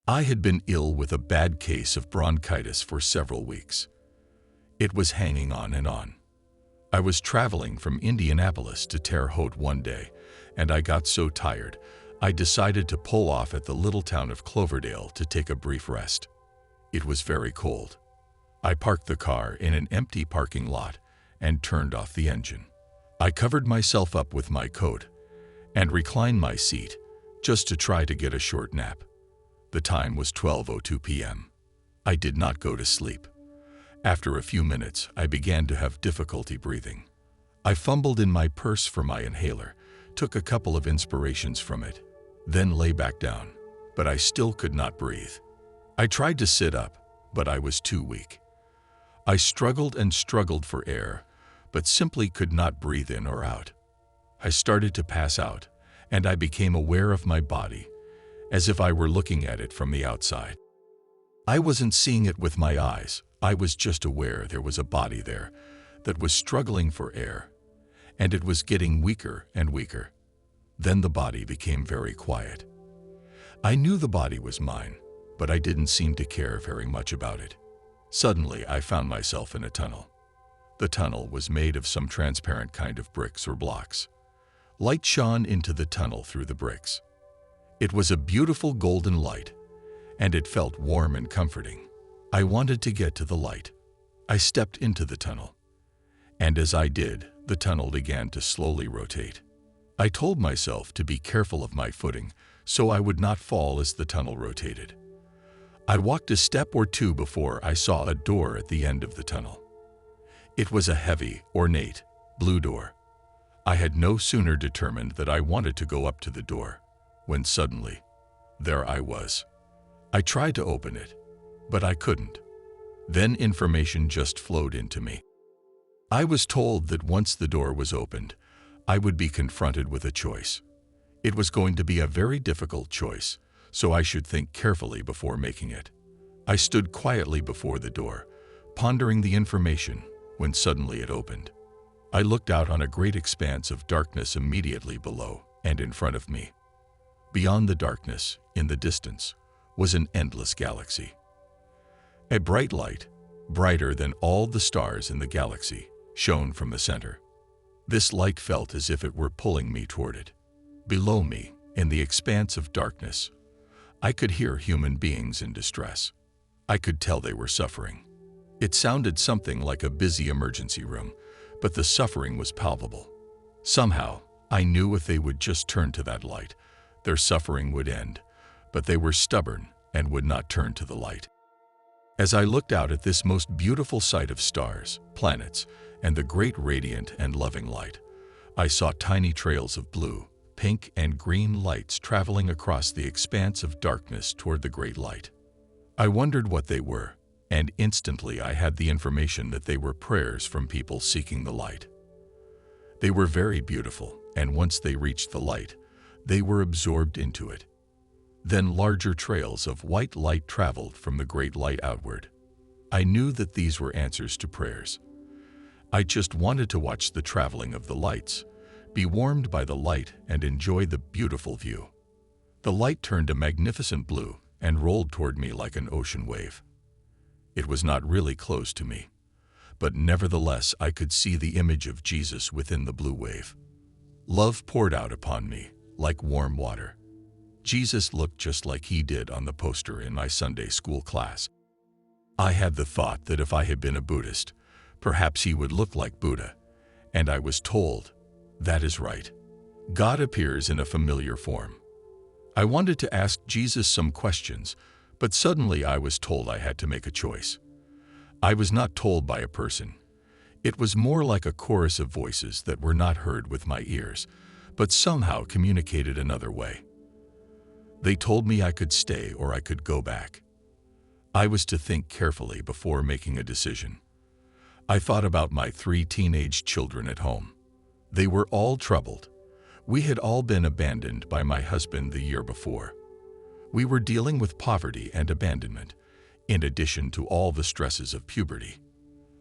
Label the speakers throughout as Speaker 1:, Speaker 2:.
Speaker 1: I had been ill with a bad case of bronchitis for several weeks. It was hanging on and on. I was traveling from Indianapolis to Terre Haute one day, and I got so tired, I decided to pull off at the little town of Cloverdale to take a brief rest. It was very cold. I parked the car in an empty parking lot and turned off the engine. I covered myself up with my coat and reclined my seat just to try to get a short nap. The time was 12:02 p.m. I did not go to sleep. After a few minutes, I began to have difficulty breathing. I fumbled in my purse for my inhaler, took a couple of inspirations from it, then lay back down, but I still could not breathe. I tried to sit up, but I was too weak. I struggled and struggled for air, but simply could not breathe in or out. I started to pass out, and I became aware of my body, as if I were looking at it from the outside. I wasn't seeing it with my eyes. I was just aware there was a body there that was struggling for air, and it was getting weaker and weaker. Then the body became very quiet. I knew the body was mine, but I didn't seem to care very much about it. Suddenly, I found myself in a tunnel. The tunnel was made of some transparent kind of bricks or blocks. Light shone into the tunnel through the bricks. It was a beautiful golden light, and it felt warm and comforting. I wanted to get to the light. I stepped into the tunnel, and as I did, the tunnel began to slowly rotate. I told myself to be careful of my footing so I would not fall as the tunnel rotated. I walked a step or two before I saw a door at the end of the tunnel. It was a heavy, ornate, blue door. I had no sooner determined that I wanted to go up to the door, when suddenly, there I was. I tried to open it, but I couldn't. Then information just flowed into me. I was told that once the door was opened, I would be confronted with a choice. It was going to be a very difficult choice, so I should think carefully before making it. I stood quietly before the door, pondering the information, when suddenly it opened. I looked out on a great expanse of darkness immediately below and in front of me. Beyond the darkness, in the distance, was an endless galaxy. A bright light, brighter than all the stars in the galaxy, shone from the center. This light felt as if it were pulling me toward it. Below me, in the expanse of darkness, I could hear human beings in distress. I could tell they were suffering. It sounded something like a busy emergency room, but the suffering was palpable. Somehow, I knew if they would just turn to that light, their suffering would end, but they were stubborn and would not turn to the light. As I looked out at this most beautiful sight of stars, planets, and the great radiant and loving light, I saw tiny trails of blue, pink, and green lights traveling across the expanse of darkness toward the great light. I wondered what they were, and instantly I had the information that they were prayers from people seeking the light. They were very beautiful, and once they reached the light, they were absorbed into it. Then larger trails of white light traveled from the great light outward. I knew that these were answers to prayers. I just wanted to watch the traveling of the lights, be warmed by the light, and enjoy the beautiful view. The light turned a magnificent blue and rolled toward me like an ocean wave. It was not really close to me, but nevertheless I could see the image of Jesus within the blue wave. Love poured out upon me like warm water. Jesus looked just like he did on the poster in my Sunday school class. I had the thought that if I had been a Buddhist, perhaps he would look like Buddha, and I was told, that is right. God appears in a familiar form. I wanted to ask Jesus some questions, but suddenly I was told I had to make a choice. I was not told by a person. It was more like a chorus of voices that were not heard with my ears, but somehow communicated another way. They told me I could stay or I could go back. I was to think carefully before making a decision. I thought about my 3 teenage children at home. They were all troubled. We had all been abandoned by my husband the year before. We were dealing with poverty and abandonment, in addition to all the stresses of puberty.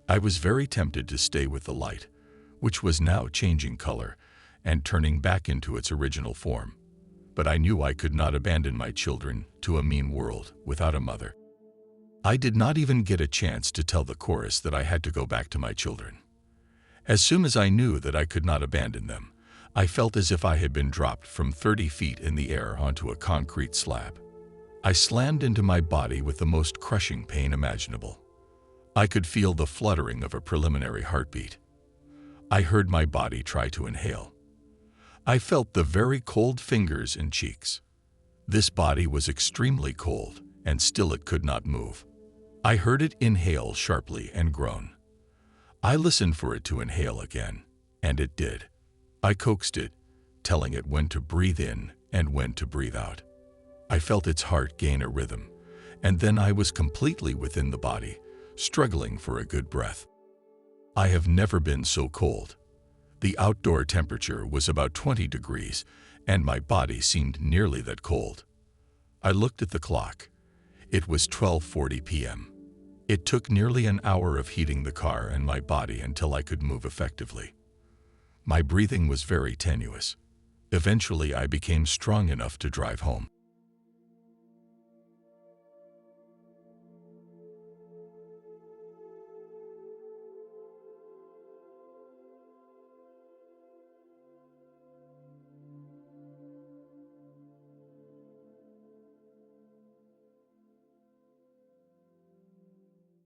Speaker 1: I was very tempted to stay with the light, which was now changing color and turning back into its original form. but I knew I could not abandon my children to a mean world without a mother. I did not even get a chance to tell the chorus that I had to go back to my children. As soon as I knew that I could not abandon them, I felt as if I had been dropped from 30 feet in the air onto a concrete slab. I slammed into my body with the most crushing pain imaginable. I could feel the fluttering of a preliminary heartbeat. I heard my body try to inhale. I felt the very cold fingers and cheeks. This body was extremely cold, and still it could not move. I heard it inhale sharply and groan. I listened for it to inhale again, and it did. I coaxed it, telling it when to breathe in and when to breathe out. I felt its heart gain a rhythm, and then I was completely within the body, struggling for a good breath. I have never been so cold. The outdoor temperature was about 20 degrees, and my body seemed nearly that cold. I looked at the clock. It was 12:40 p.m. It took nearly an hour of heating the car and my body until I could move effectively. My breathing was very tenuous. Eventually, I became strong enough to drive home.